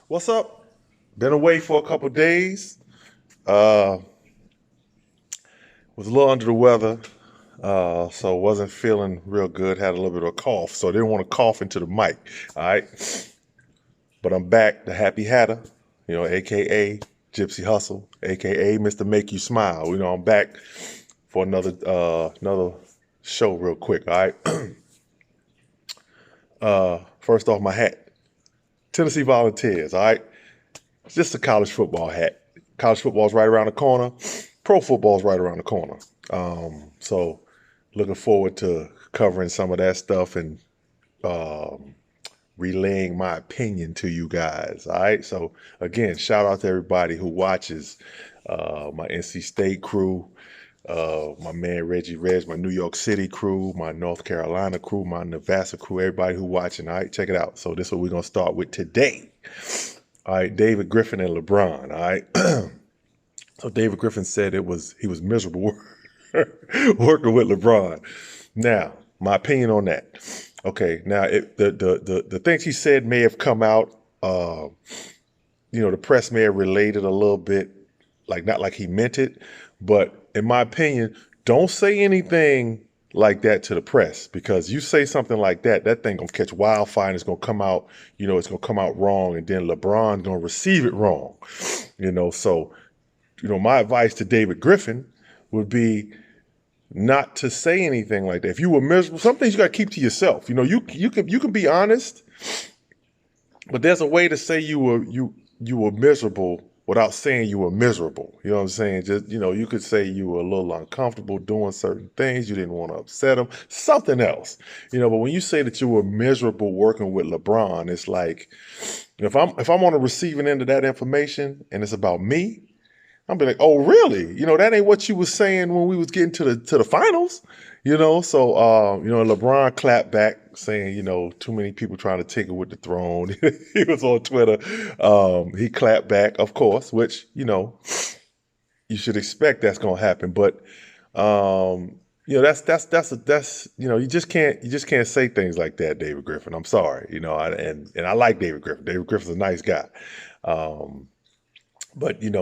What's up? Been away for a couple days. Uh, was a little under the weather, so wasn't feeling real good. Had a little bit of a cough, so I didn't want to cough into the mic. All right, but I'm back, the Happy Hatter, aka Gypsy Hustle, aka Mr. Make You Smile. I'm back for another show real quick. All right. First off, my hat, Tennessee Volunteers. All right, it's just a college football hat. College football's right around the corner. Pro football's right around the corner. So looking forward to covering some of that stuff and um, relaying my opinion to you guys. All right. So again, shout out to everybody who watches, my NC State crew, my man Reggie Reg, my New York City crew, my North Carolina crew, my Nevada crew, everybody who watching. All right, check it out. So this is what we're gonna start with today. All right, David Griffin and LeBron. All right. So David Griffin said he was miserable working with LeBron. Now, my opinion on that. Okay, now the things he said may have come out. The press may have related a little bit, like not like he meant it, but in my opinion, don't say anything like that to the press because you say something like that, that thing gonna catch wildfire and it's gonna come out. It's gonna come out wrong, and then LeBron gonna receive it wrong. So my advice to David Griffin would be not to say anything like that. If you were miserable, some things you got to keep to yourself. You can be honest, but there's a way to say you were miserable without saying you were miserable. You know what I'm saying? Just you could say you were a little uncomfortable doing certain things. You didn't want to upset them. Something else. But when you say that you were miserable working with LeBron, it's like if I'm on the receiving end of that information and it's about me, I'll be like, oh, really? That ain't what you was saying when we was getting to the finals. LeBron clapped back saying, too many people trying to tinker with the throne. He was on Twitter. He clapped back, of course, which, you should expect that's gonna happen. But that's you just can't say things like that, David Griffin. I'm sorry. And I like David Griffin. David Griffin's a nice guy. But you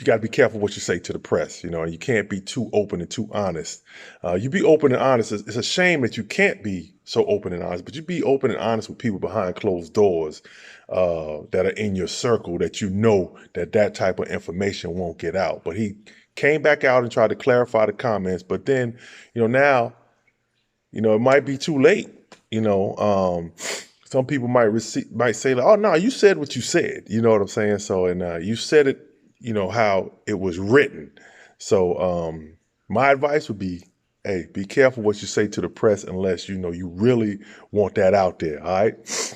got to be careful what you say to the press, and you can't be too open and too honest. You be open and honest. It's a shame that you can't be so open and honest, but you be open and honest with people behind closed doors that are in your circle that that type of information won't get out. But he came back out and tried to clarify the comments, but then, now, it might be too late. Some people might say, like, "Oh no, you said what you said." You know what I'm saying? So, and you said it, how it was written. So, my advice would be, hey, be careful what you say to the press unless you really want that out there. All right.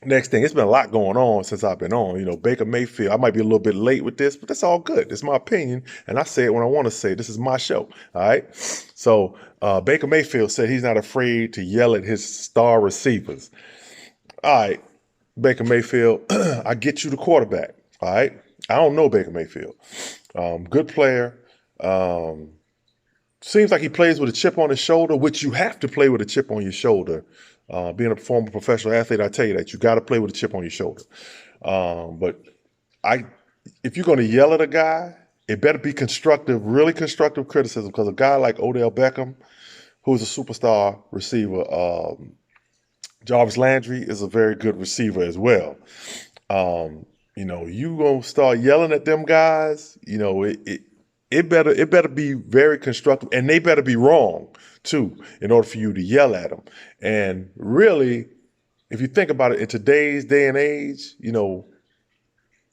Next thing, it's been a lot going on since I've been on. Baker Mayfield. I might be a little bit late with this, but that's all good. It's my opinion, and I say it when I want to say it. This is my show. All right. So Baker Mayfield said he's not afraid to yell at his star receivers. All right, Baker Mayfield, I get you the quarterback. All right. I don't know Baker Mayfield. Good player. Seems like he plays with a chip on his shoulder, which you have to play with a chip on your shoulder. Being a former professional athlete, I tell you that you got to play with a chip on your shoulder. But if you're going to yell at a guy, it better be constructive, really constructive criticism. Because a guy like Odell Beckham, who's a superstar receiver, Jarvis Landry is a very good receiver as well. You gonna start yelling at them guys, it better be very constructive, and they better be wrong too, in order for you to yell at them. And really, if you think about it, in today's day and age,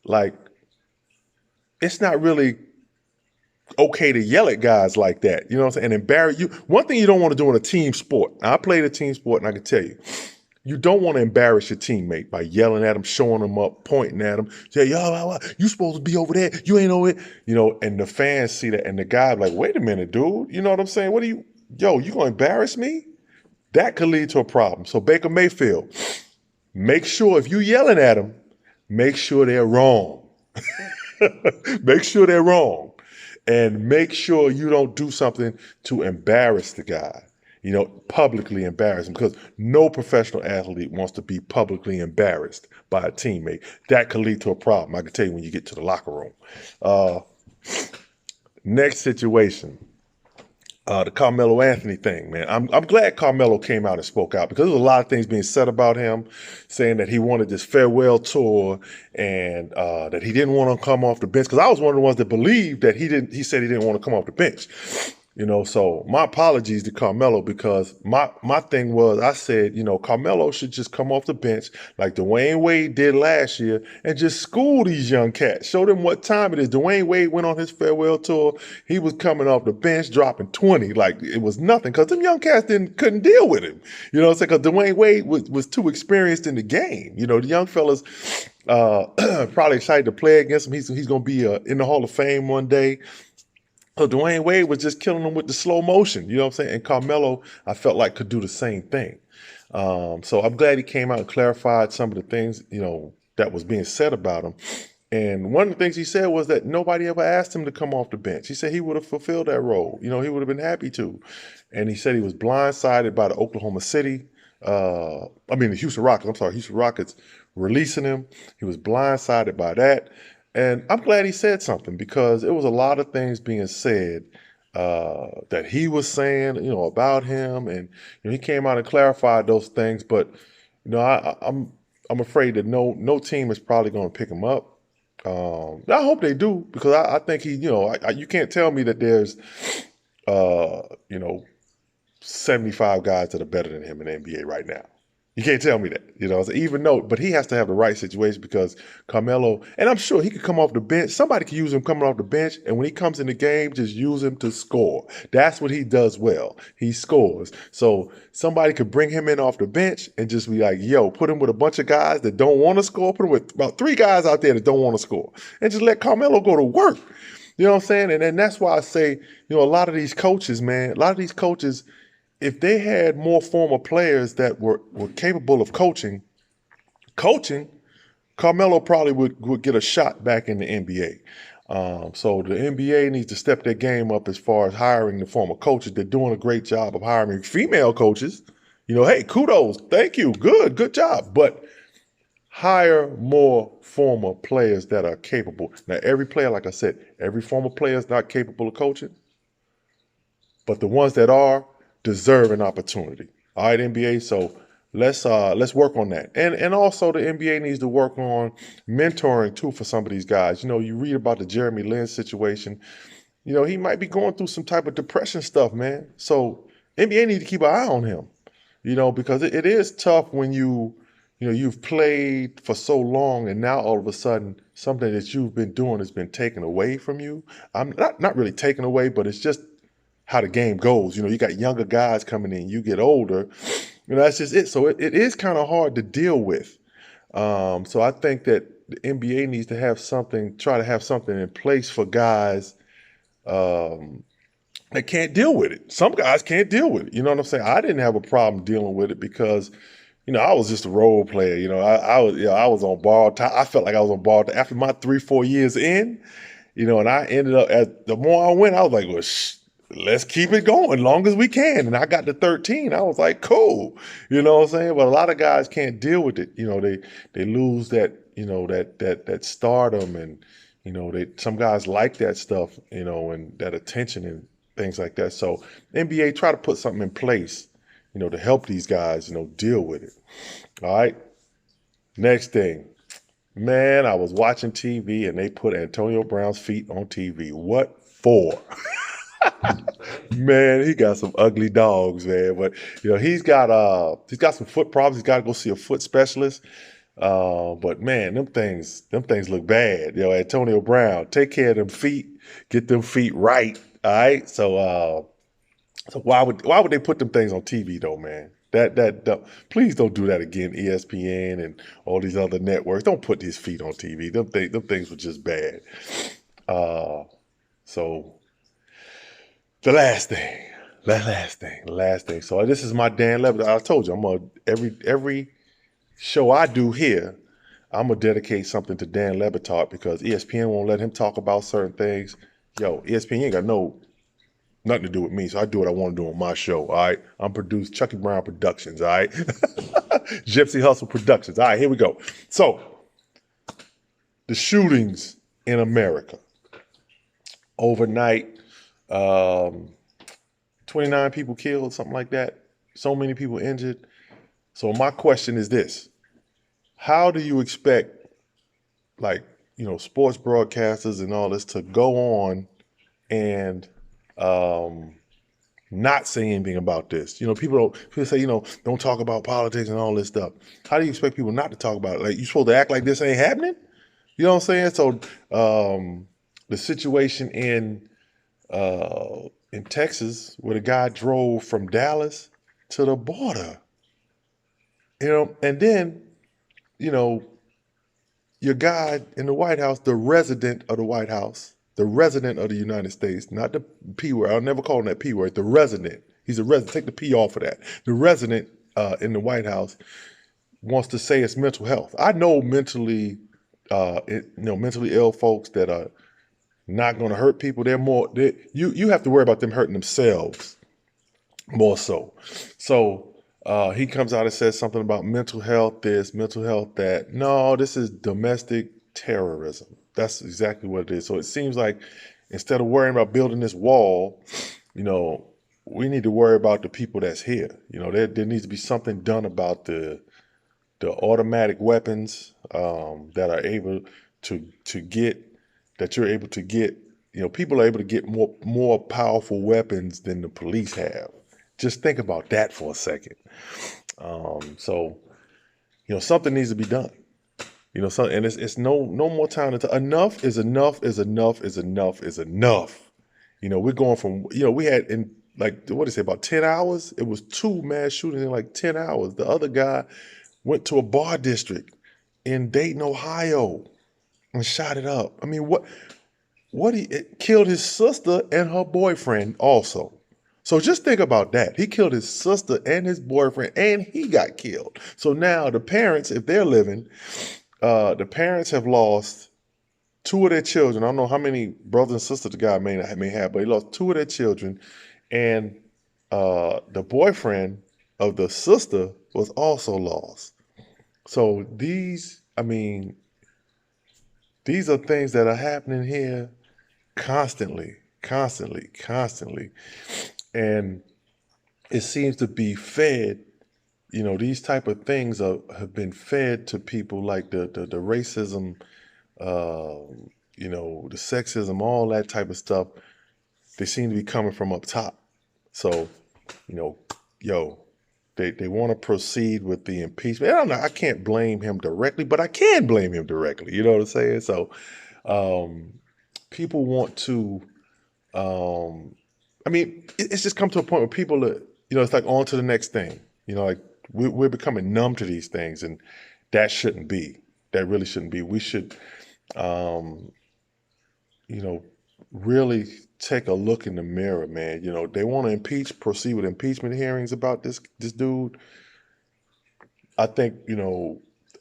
like it's not really okay to yell at guys like that, you know what I'm saying, and embarrass you. One thing you don't want to do in a team sport. I played a team sport, and I can tell you, you don't want to embarrass your teammate by yelling at them, showing them up, pointing at them. Say, yo, you supposed to be over there. You ain't over it. And the fans see that, and the guy like, wait a minute, dude. You know what I'm saying? You going to embarrass me? That could lead to a problem. So Baker Mayfield, make sure if you yelling at them, make sure they're wrong. Make sure they're wrong. And make sure you don't do something to embarrass the guy. publicly embarrass him, because no professional athlete wants to be publicly embarrassed by a teammate. That could lead to a problem, I can tell you, when you get to the locker room. Next situation. The Carmelo Anthony thing, man. I'm glad Carmelo came out and spoke out, because there was a lot of things being said about him, saying that he wanted this farewell tour and that he didn't want to come off the bench. Because I was one of the ones that believed that he said he didn't want to come off the bench. So my apologies to Carmelo, because my thing was, I said, Carmelo should just come off the bench like Dwayne Wade did last year and just school these young cats. Show them what time it is. Dwayne Wade went on his farewell tour. He was coming off the bench, dropping 20 like it was nothing, because them young cats couldn't deal with him. Because Dwayne Wade was too experienced in the game. The young fellas probably excited to play against him. He's going to be in the Hall of Fame one day. So Dwayne Wade was just killing them with the slow motion, you know what I'm saying? And Carmelo, I felt like, could do the same thing. So I'm glad he came out and clarified some of the things, that was being said about him. And one of the things he said was that nobody ever asked him to come off the bench. He said he would have fulfilled that role. He would have been happy to. And he said he was blindsided by the Houston Rockets releasing him. He was blindsided by that. And I'm glad he said something, because it was a lot of things being said that he was saying, about him. And he came out and clarified those things. But, I'm afraid that no team is probably going to pick him up. I hope they do, because I think you can't tell me that there's, 75 guys that are better than him in the NBA right now. You can't tell me that, but he has to have the right situation, because Carmelo, and I'm sure he could come off the bench. Somebody could use him coming off the bench, and when he comes in the game, just use him to score. That's what he does well. He scores. So somebody could bring him in off the bench and just be like, put him with a bunch of guys that don't want to score. Put him with about 3 guys out there that don't want to score, and just let Carmelo go to work. You know what I'm saying? And that's why I say, a lot of these coaches, if they had more former players that were capable of coaching, Carmelo probably would get a shot back in the NBA. So the NBA needs to step their game up as far as hiring the former coaches. They're doing a great job of hiring female coaches. Hey, kudos. Thank you. Good job. But hire more former players that are capable. Now, every player, like I said, every former player is not capable of coaching. But the ones that are deserve an opportunity. All right, NBA. So let's work on that. And also the NBA needs to work on mentoring too for some of these guys. You read about the Jeremy Lin situation. He might be going through some type of depression stuff, man. So NBA need to keep an eye on him. Because it is tough when you've played for so long, and now all of a sudden something that you've been doing has been taken away from you. I'm not really taken away, but it's just how the game goes. You got younger guys coming in, you get older, that's just it. So it is kind of hard to deal with. So I think that the NBA needs to try to have something in place for guys that can't deal with it. Some guys can't deal with it. You know what I'm saying? I didn't have a problem dealing with it, because I was just a role player. I was on borrowed time. I felt like I was on borrowed time after my 3-4 years in, and I ended up, the more I went, I was like, well, let's keep it going long as we can. And I got to 13. I was like, cool. You know what I'm saying? But a lot of guys can't deal with it. They lose that, that stardom, and, some guys like that stuff, and that attention and things like that. So NBA, try to put something in place, to help these guys, deal with it. All right. Next thing, man, I was watching TV and they put Antonio Brown's feet on TV. What for? Man, he got some ugly dogs, man. But he's got some foot problems. He's got to go see a foot specialist. But man, them things look bad. Antonio Brown, take care of them feet, get them feet right. All right. So why would they put them things on TV though, man? That please don't do that again. ESPN and all these other networks, don't put his feet on TV. Them things were just bad. So the last thing. So this is my Dan Le Batard. I told you, every show I do here, I'm gonna dedicate something to Dan Le Batard, because ESPN won't let him talk about certain things. ESPN ain't got no Nothing to do with me. So I do what I want to do on my show. All right. I'm produced Chucky Brown Productions. All right. Gypsy Hustle Productions. All right. Here we go. So the shootings in America overnight, 29 people killed, something like that. So many people injured. So my question is this: how do you expect, like, sports broadcasters and all this to go on and not say anything about this? People say, don't talk about politics and all this stuff. How do you expect people not to talk about it? Like, you supposed to act like this ain't happening? You know what I'm saying? So the situation in Texas, where the guy drove from Dallas to the border, and then, your guy in the White House, the resident of the White House, the resident of the United States, not the P word. I'll never call him that P word. The resident. He's a resident. Take the P off of that. The resident in the White House wants to say it's mental health. I know mentally ill folks that are not going to hurt people. You have to worry about them hurting themselves more so. So he comes out and says something about mental health this, mental health that. No, this is domestic terrorism. That's exactly what it is. So it seems like instead of worrying about building this wall, we need to worry about the people that's here. There needs to be something done about the automatic weapons that are able to get, that you're able to get. People are able to get more powerful weapons than the police have. Just think about that for a second. So something needs to be done. And it's no more time to enough is enough is enough is enough is enough. We're going from, we had in, like, what did it say, about 10 hours? It was 2 mass shootings in like 10 hours. The other guy went to a bar district in Dayton, Ohio and shot it up. I mean, it killed his sister and her boyfriend also. So just think about that. He killed his sister and his boyfriend, and he got killed. So now the parents, if they're living, the parents have lost 2 of their children. I don't know how many brothers and sisters the guy may have, but he lost 2 of their children. And the boyfriend of the sister was also lost. So these are things that are happening here constantly. And it seems to be fed, these type of things have been fed to people, like the racism, the sexism, all that type of stuff. They seem to be coming from up top. So, they want to proceed with the impeachment. I don't know. I can't blame him directly, but I can blame him directly. You know what I'm saying? So, people want to, it's just come to a point where people are, it's like on to the next thing. Like we're becoming numb to these things, and that shouldn't be. That really shouldn't be. We should, really take a look in the mirror, man. They want to proceed with impeachment hearings about this dude. I think,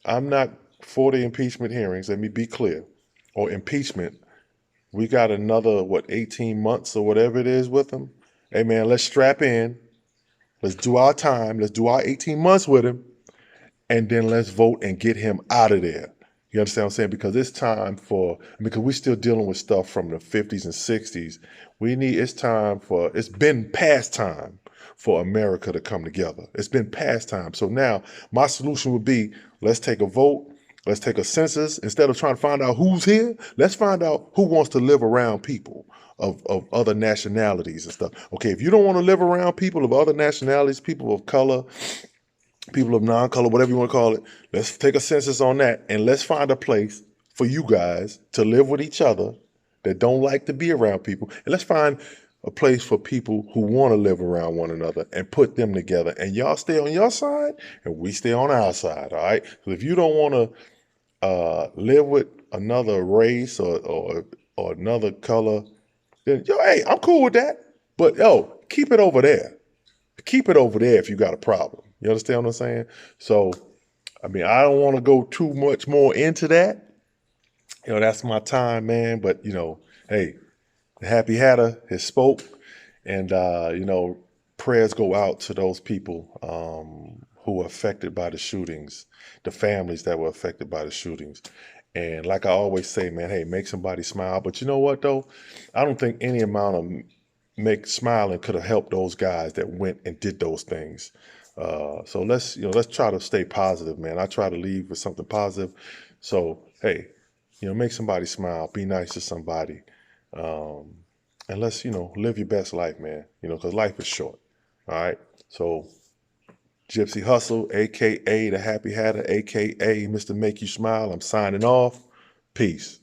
I'm not for the impeachment hearings. Let me be clear. Or impeachment. We got another, 18 months or whatever it is with him. Hey, man, let's strap in. Let's do our time. Let's do our 18 months with him. And then let's vote and get him out of there. You understand what I'm saying? Because it's time because we're still dealing with stuff from the 50s and 60s. It's been past time for America to come together. It's been past time. So now my solution would be, let's take a vote. Let's take a census. Instead of trying to find out who's here, let's find out who wants to live around people of other nationalities and stuff. Okay, if you don't want to live around people of other nationalities, people of color, people of non-color, whatever you want to call it, let's take a census on that, and let's find a place for you guys to live with each other that don't like to be around people. And let's find a place for people who want to live around one another and put them together. And y'all stay on your side and we stay on our side, all right? So if you don't want to live with another race or another color, then, hey, I'm cool with that. But, keep it over there. Keep it over there if you got a problem. You understand what I'm saying? So, I don't want to go too much more into that. That's my time, man. But, hey, the Happy Hatter has spoke. And, prayers go out to those people who were affected by the shootings, the families that were affected by the shootings. And like I always say, man, hey, make somebody smile. But you know what, though? I don't think any amount of make smiling could have helped those guys that went and did those things. So let's try to stay positive, man. I try to leave with something positive. So, hey, make somebody smile, be nice to somebody. Um, and let's, live your best life, man, because life is short. All right. So, Gypsy Hustle, AKA the Happy Hatter, AKA Mr. Make You Smile, I'm signing off. Peace.